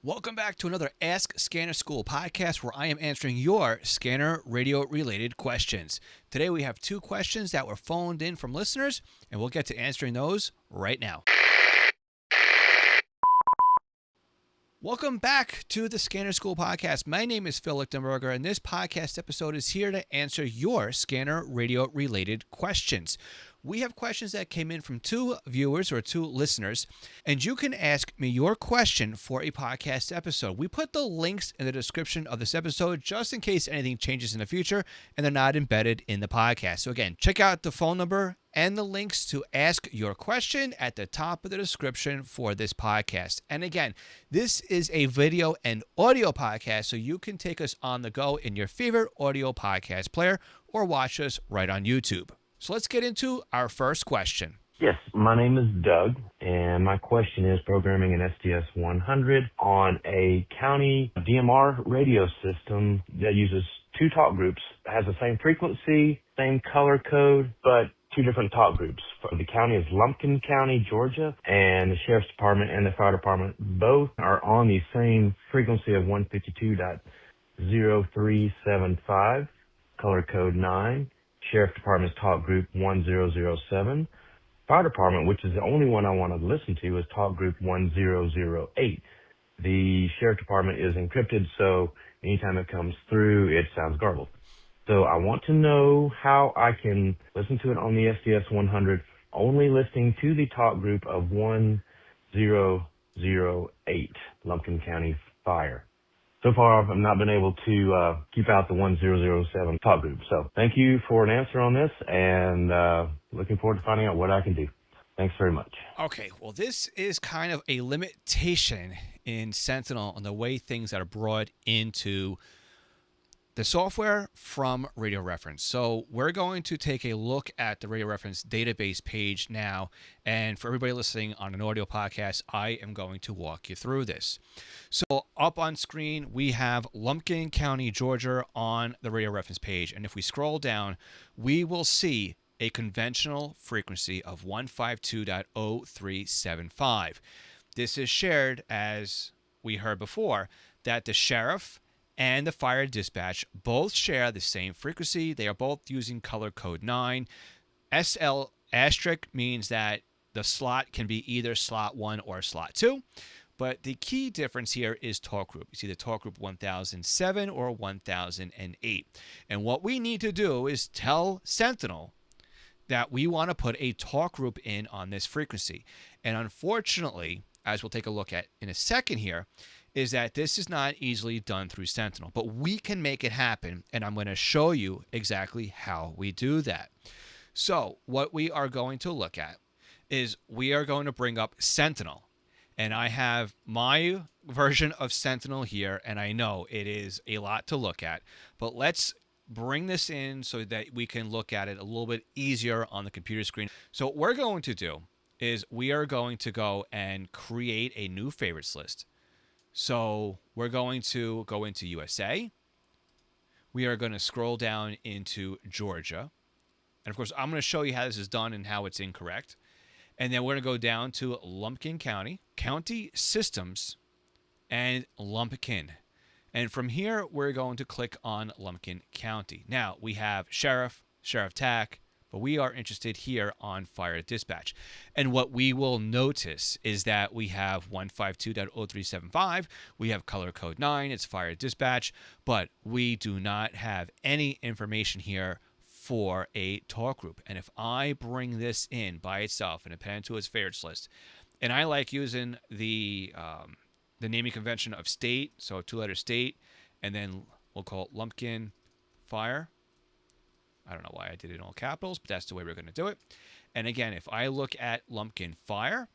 Welcome back to another Ask Scanner School podcast where I am answering your scanner radio related questions. Today we have two questions that were phoned in from listeners, and we'll get to answering those right now. Welcome back to the Scanner School podcast. My name is Phil Lichtenberger, and this podcast episode is here to answer your scanner radio related questions. We have questions that came in from two viewers or two listeners, and you can ask me your question for a podcast episode. We put the links in the description of this episode just in case anything changes in the future and they're not embedded in the podcast. So again, check out the phone number and the links to ask your question at the top of the description for this podcast. And again, this is a video and audio podcast, so you can take us on the go in your favorite audio podcast player or watch us right on YouTube. So let's get into our first question. Yes, my name is Doug, and my question is programming an STS-100 on a county DMR radio system that uses two talk groups. It has the same frequency, same color code, but two different talk groups. The county is Lumpkin County, Georgia, and the Sheriff's Department and the Fire Department both are on the same frequency of 152.0375, color code 9. Sheriff Department's talk group 1007. Fire Department, which is the only one I want to listen to, is talk group 1008. The Sheriff Department is encrypted, so anytime it comes through, it sounds garbled. So I want to know how I can listen to it on the STS-100, only listening to the talk group of 1008, Lumpkin County Fire. So far, I've not been able to keep out the 1007 talk group. So thank you for an answer on this, and looking forward to finding out what I can do. Thanks very much. Okay, well, this is kind of a limitation in Sentinel on the way things are brought into the software from Radio Reference. So we're going to take a look at the Radio Reference database page now. And for everybody listening on an audio podcast, I am going to walk you through this. So up on screen, we have Lumpkin County, Georgia on the Radio Reference page. And if we scroll down, we will see a conventional frequency of 152.0375. This is shared, as we heard before, that the sheriff and the fire dispatch both share the same frequency. They are both using color code 9. SL asterisk means that the slot can be either slot 1 or slot 2. But the key difference here is talk group. You see the talk group 1007 or 1008. And what we need to do is tell Sentinel that we want to put a talk group in on this frequency. And unfortunately, as we'll take a look at in a second here, is that this is not easily done through Sentinel, but we can make it happen, and I'm going to show you exactly how we do that. So what we are going to look at is we are going to bring up Sentinel, and I have my version of Sentinel here, and I know it is a lot to look at, but let's bring this in so that we can look at it a little bit easier on the computer screen. So what we're going to do is we are going to go and create a new favorites list. So we're going to go into USA. We are going to scroll down into Georgia. And of course, I'm going to show you how this is done and how it's incorrect. And then we're going to go down to Lumpkin County, County Systems, and Lumpkin. And from here, we're going to click on Lumpkin County. Now, we have Sheriff, Sheriff TAC, but we are interested here on Fire Dispatch. And what we will notice is that we have 152.0375. We have color code 9. It's Fire Dispatch. But we do not have any information here for a talk group. And if I bring this in by itself and append to its favorites list, and I like using the naming convention of state, so a two-letter state, and then we'll call it Lumpkin Fire. I don't know why I did it in all capitals, but that's the way we're going to do it. And again, if I look at Lumpkin Fire,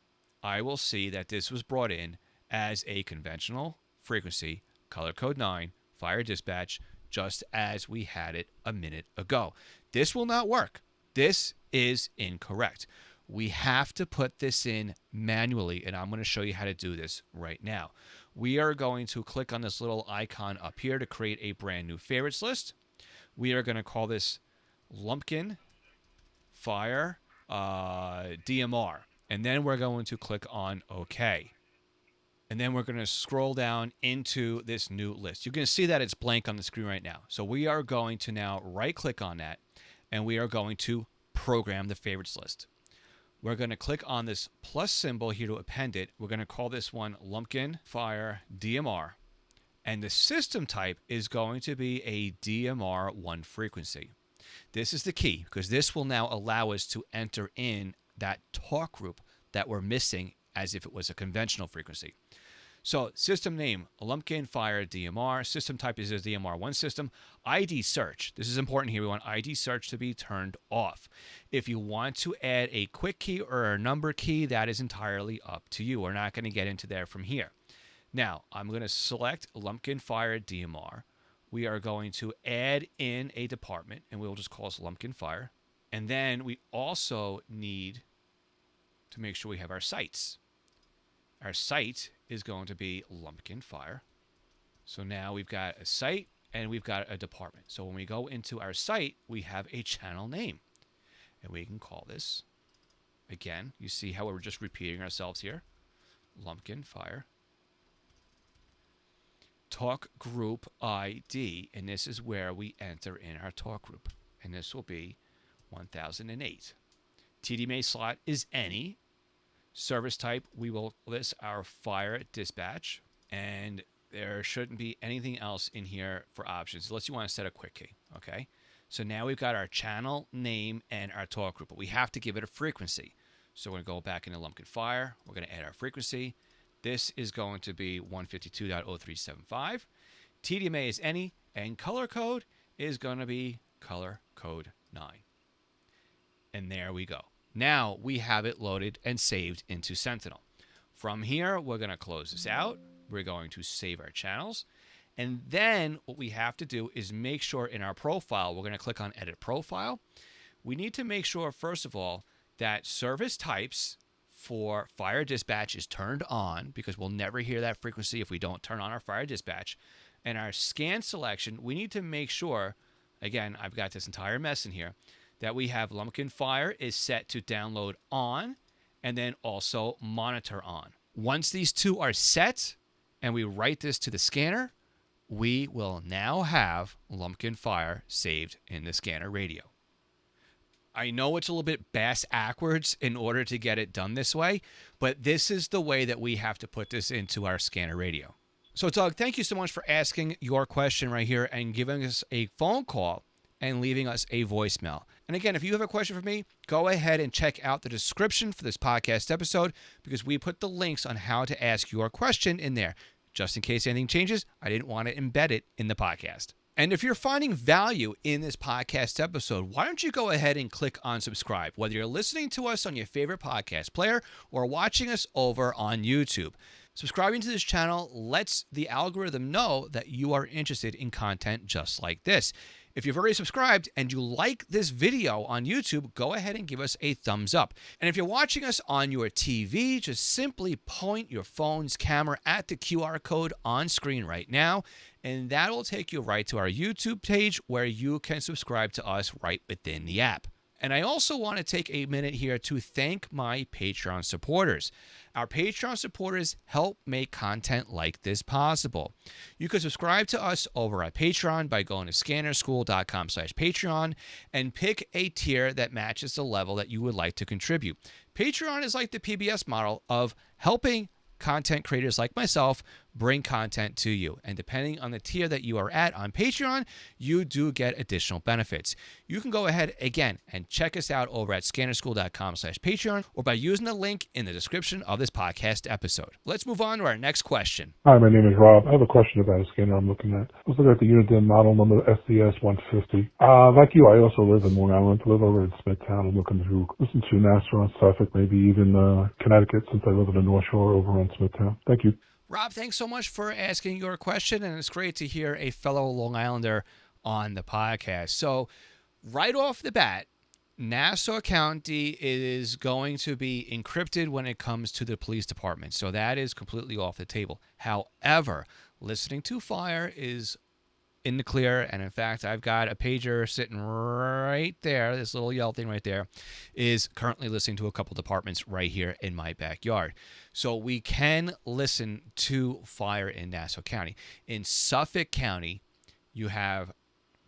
I will see that this was brought in as a conventional frequency, color code 9, Fire Dispatch, just as we had it a minute ago. This will not work. This is incorrect. We have to put this in manually, and I'm going to show you how to do this right now. We are going to click on this little icon up here to create a brand new favorites list. We are going to call this Lumpkin Fire DMR. And then we're going to click on OK. And then we're going to scroll down into this new list. You can see that it's blank on the screen right now. So we are going to now right-click on that, and we are going to program the favorites list. We're going to click on this plus symbol here to append it. We're going to call this one Lumpkin Fire DMR. And the system type is going to be a DMR1 frequency. This is the key because this will now allow us to enter in that talk group that we're missing as if it was a conventional frequency. So system name, Lumpkin Fire DMR. System type is a DMR1 system. ID search. This is important here. We want ID search to be turned off. If you want to add a quick key or a number key, that is entirely up to you. We're not going to get into there from here. Now, I'm going to select Lumpkin Fire DMR. We are going to add in a department, and we'll just call this Lumpkin Fire. And then we also need to make sure we have our sites. Our site is going to be Lumpkin Fire. So now we've got a site and we've got a department. So when we go into our site, we have a channel name. And we can call this, again, you see how we're just repeating ourselves here, Lumpkin Fire. Talk group ID, and this is where we enter in our talk group. And this will be 1008. TDMA slot is any. Service type, we will list our fire dispatch, and there shouldn't be anything else in here for options unless you want to set a quick key. Okay, so now we've got our channel name and our talk group, but we have to give it a frequency. So we're going to go back into Lumpkin Fire. We're going to add our frequency. This is going to be 152.0375. TDMA is any, and color code is going to be color code 9. And there we go. Now we have it loaded and saved into Sentinel. From here, we're going to close this out. We're going to save our channels. And then what we have to do is make sure in our profile, we're going to click on Edit Profile. We need to make sure, first of all, that service types for fire dispatch is turned on, because we'll never hear that frequency if we don't turn on our fire dispatch. And our scan selection, we need to make sure, again, I've got this entire mess in here, that we have Lumpkin Fire is set to download on, and then also monitor on. Once these two are set, and we write this to the scanner, we will now have Lumpkin Fire saved in the scanner radio. I know it's a little bit bass-ackwards in order to get it done this way, but this is the way that we have to put this into our scanner radio. So, Doug, thank you so much for asking your question right here and giving us a phone call and leaving us a voicemail. And again, if you have a question for me, go ahead and check out the description for this podcast episode, because we put the links on how to ask your question in there. Just in case anything changes, I didn't want to embed it in the podcast. And if you're finding value in this podcast episode, why don't you go ahead and click on subscribe, whether you're listening to us on your favorite podcast player or watching us over on YouTube. Subscribing to this channel lets the algorithm know that you are interested in content just like this. If you've already subscribed and you like this video on YouTube, go ahead and give us a thumbs up. And if you're watching us on your TV, just simply point your phone's camera at the QR code on screen right now, and that will take you right to our YouTube page where you can subscribe to us right within the app. And I also want to take a minute here to thank my Patreon supporters. Our Patreon supporters help make content like this possible. You can subscribe to us over at Patreon by going to scannerschool.com/Patreon and pick a tier that matches the level that you would like to contribute. Patreon is like the PBS model of helping content creators like myself bring content to you. And depending on the tier that you are at on Patreon, you do get additional benefits. You can go ahead again and check us out over at scannerschool.com/Patreon or by using the link in the description of this podcast episode. Let's move on to our next question. Hi, my name is Rob. I have a question about a scanner I'm looking at. I was looking at the Uniden model number SDS150. Like you, I also live in Long Island. I live over in Smithtown. I'm looking to listen to Nassau and Suffolk, maybe even Connecticut, since I live in the North Shore over on Smithtown. Thank you. Rob, thanks so much for asking your question, and it's great to hear a fellow Long Islander on the podcast. So right off the bat, Nassau County is going to be encrypted when it comes to the police department. So that is completely off the table. However, listening to fire is in the clear. And in fact, I've got a pager sitting right there. This little yellow thing right there is currently listening to a couple departments right here in my backyard. So we can listen to fire in Nassau County. In Suffolk County, you have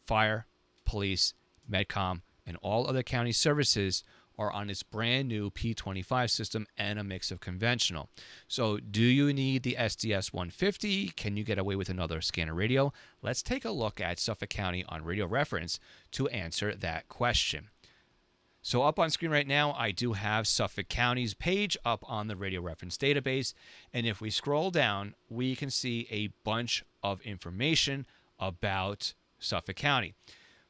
fire, police, Medcom, and all other county services are on this brand new P25 system and a mix of conventional. So do you need the SDS 150? Can you get away with another scanner radio? Let's take a look at Suffolk County on radio reference to answer that question. So up on screen right now, I do have Suffolk County's page up on the radio reference database. And if we scroll down, we can see a bunch of information about Suffolk County.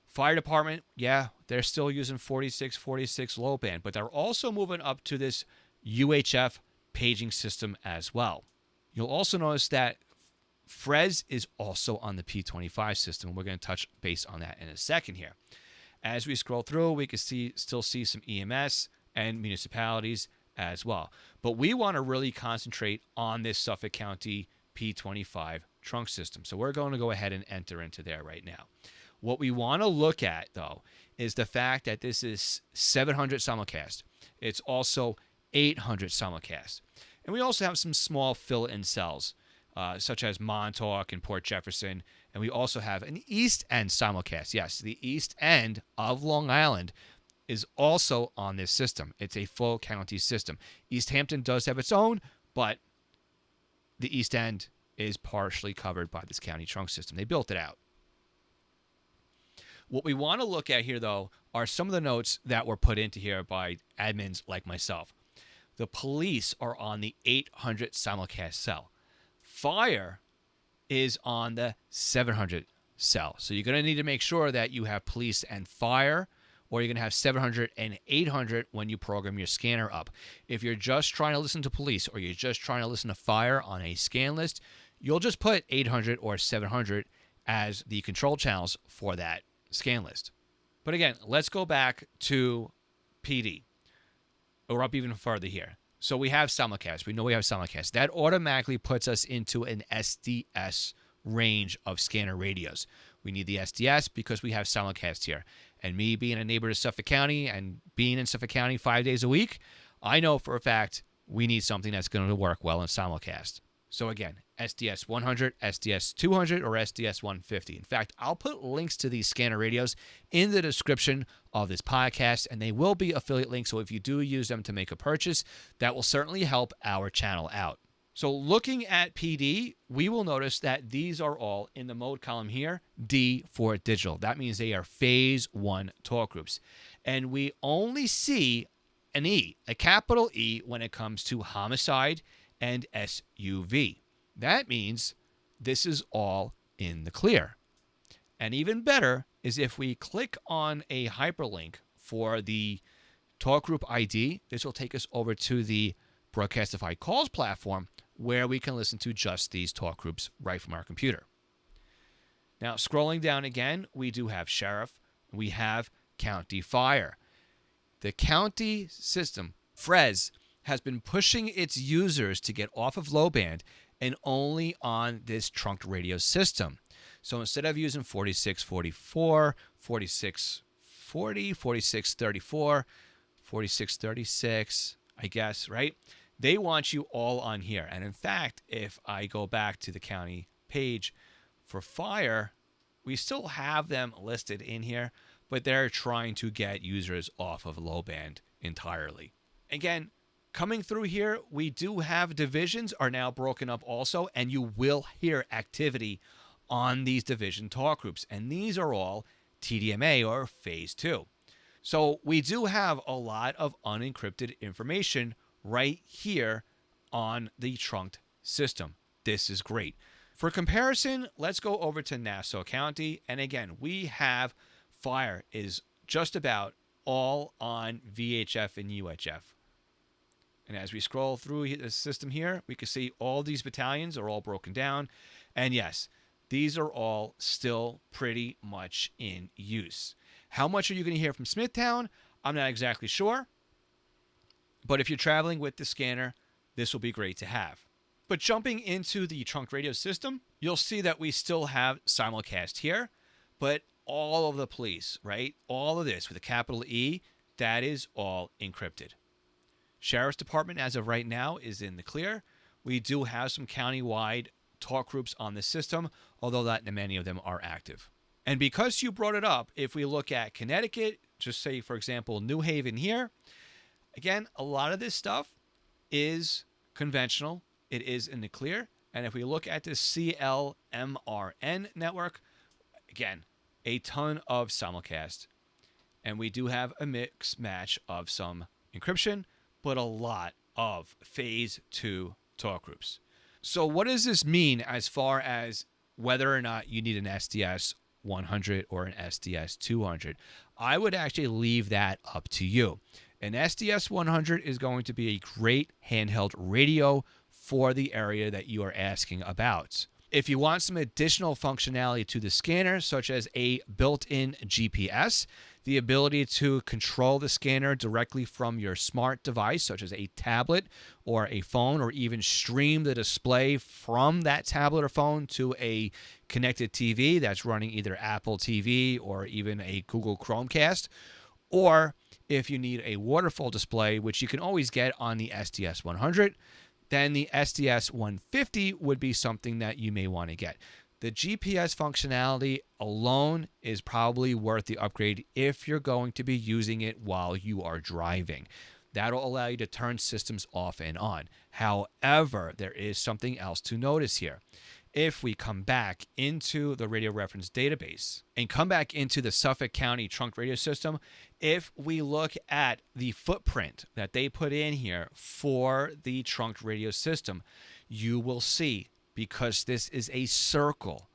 Fire department, yeah, they're still using 4646 low band, but they're also moving up to this UHF paging system as well. You'll also notice that Frez is also on the P25 system. We're going to touch base on that in a second here. As we scroll through, we can still see some EMS and municipalities as well. But we want to really concentrate on this Suffolk County P25 trunk system. So we're going to go ahead and enter into there right now. What we want to look at, though, is the fact that this is 700 simulcast. It's also 800 simulcast. And we also have some small fill-in cells, such as Montauk and Port Jefferson. And we also have an East End simulcast. Yes, the East End of Long Island is also on this system. It's a full county system. East Hampton does have its own, but the East End is partially covered by this county trunk system. They built it out. What we want to look at here, though, are some of the notes that were put into here by admins like myself. The police are on the 800 simulcast cell. Fire is on the 700 cell. So you're going to need to make sure that you have police and fire, or you're going to have 700 and 800 when you program your scanner up. If you're just trying to listen to police or you're just trying to listen to fire on a scan list, you'll just put 800 or 700 as the control channels for that scan list. But again, let's go back to PD. We're up even further here. So we have simulcast. We know we have simulcast. That automatically puts us into an SDS range of scanner radios. We need the SDS because we have simulcast here. And me being a neighbor to Suffolk County and being in Suffolk County 5 days a week, I know for a fact we need something that's going to work well in simulcast. So again, SDS 100, SDS 200, or SDS 150. In fact, I'll put links to these scanner radios in the description of this podcast, and they will be affiliate links. So if you do use them to make a purchase, that will certainly help our channel out. So looking at PD, we will notice that these are all in the mode column here, D for digital. That means they are phase 1 talk groups. And we only see an E, a capital E, when it comes to homicide and SUV. That means this is all in the clear. And even better is if we click on a hyperlink for the talk group ID, this will take us over to the Broadcastify Calls platform where we can listen to just these talk groups right from our computer. Now, scrolling down again, we do have Sheriff. We have County Fire. The county system, Frez, has been pushing its users to get off of low band and only on this trunked radio system. So instead of using 4644, 4640, 4634, 4636, I guess, right? They want you all on here. And in fact, if I go back to the county page for fire, we still have them listed in here, but they're trying to get users off of low band entirely. Again, coming through here, we do have divisions are now broken up also, and you will hear activity on these division talk groups. And these are all TDMA or phase 2. So we do have a lot of unencrypted information right here on the trunked system. This is great. For comparison, let's go over to Nassau County. And again, we have fire is just about all on VHF and UHF. And as we scroll through the system here, we can see all these battalions are all broken down. And yes, these are all still pretty much in use. How much are you going to hear from Smithtown? I'm not exactly sure. But if you're traveling with the scanner, this will be great to have. But jumping into the trunk radio system, you'll see that we still have simulcast here, but all of the police, right? All of this with a capital E, that is all encrypted. Sheriff's Department, as of right now, is in the clear. We do have some countywide talk groups on the system, although not many of them are active. And because you brought it up, if we look at Connecticut, just say, for example, New Haven here, again, a lot of this stuff is conventional. It is in the clear. And if we look at the CLMRN network, again, a ton of simulcast. And we do have a mix match of some encryption, but a lot of phase 2 talk groups. So what does this mean as far as whether or not you need an SDS 100 or an SDS 200? I would actually leave that up to you. An SDS 100 is going to be a great handheld radio for the area that you are asking about. If you want some additional functionality to the scanner, such as a built-in GPS, the ability to control the scanner directly from your smart device, such as a tablet or a phone, or even stream the display from that tablet or phone to a connected TV that's running either Apple TV or even a Google Chromecast, or if you need a waterfall display, which you can always get on the SDS 100, then the SDS 150 would be something that you may want to get. The GPS functionality alone is probably worth the upgrade if you're going to be using it while you are driving. That'll allow you to turn systems off and on. However, there is something else to notice here. If we come back into the radio reference database and come back into the Suffolk County trunk radio system, if we look at the footprint that they put in here for the trunk radio system, you will see, because this is a circle,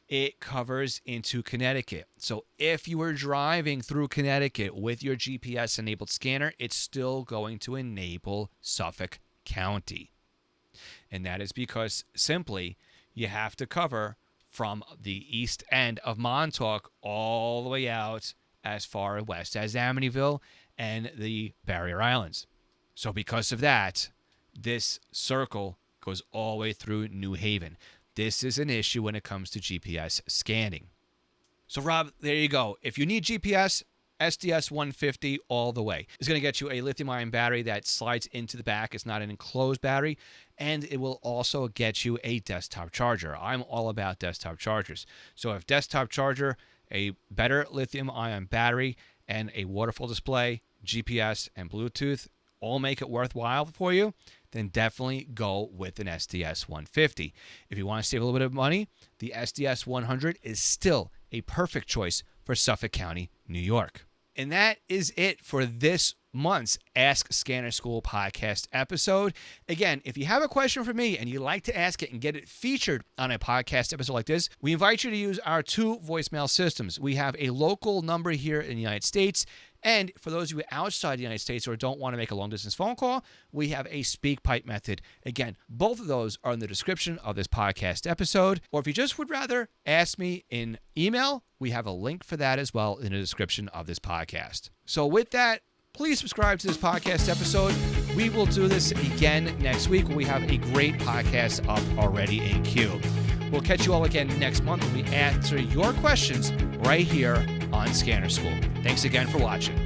it covers into Connecticut. So if you were driving through Connecticut with your GPS-enabled scanner, it's still going to enable Suffolk County. And that is because simply you have to cover from the east end of Montauk all the way out as far west as Amityville and the Barrier Islands. So because of that, this circle goes all the way through New Haven. This is an issue when it comes to GPS scanning. So Rob, there you go. If you need GPS, SDS 150 all the way. It's going to get you a lithium-ion battery that slides into the back. It's not an enclosed battery. And it will also get you a desktop charger. I'm all about desktop chargers. So if desktop charger, a better lithium-ion battery, and a waterfall display, GPS, and Bluetooth all make it worthwhile for you, then definitely go with an SDS 150. If you want to save a little bit of money, the SDS 100 is still a perfect choice for Suffolk County, New York. And that is it for this month's Ask Scanner School podcast episode. Again, if you have a question for me and you'd like to ask it and get it featured on a podcast episode like this, we invite you to use our 2 voicemail systems. We have a local number here in the United States, and for those of you outside the United States or don't want to make a long-distance phone call, we have a SpeakPipe method. Again, both of those are in the description of this podcast episode. Or if you just would rather ask me in email, we have a link for that as well in the description of this podcast. So with that, please subscribe to this podcast episode. We will do this again next week when we have a great podcast up already in queue. We'll catch you all again next month when we answer your questions right here on Scanner School. Thanks again for watching.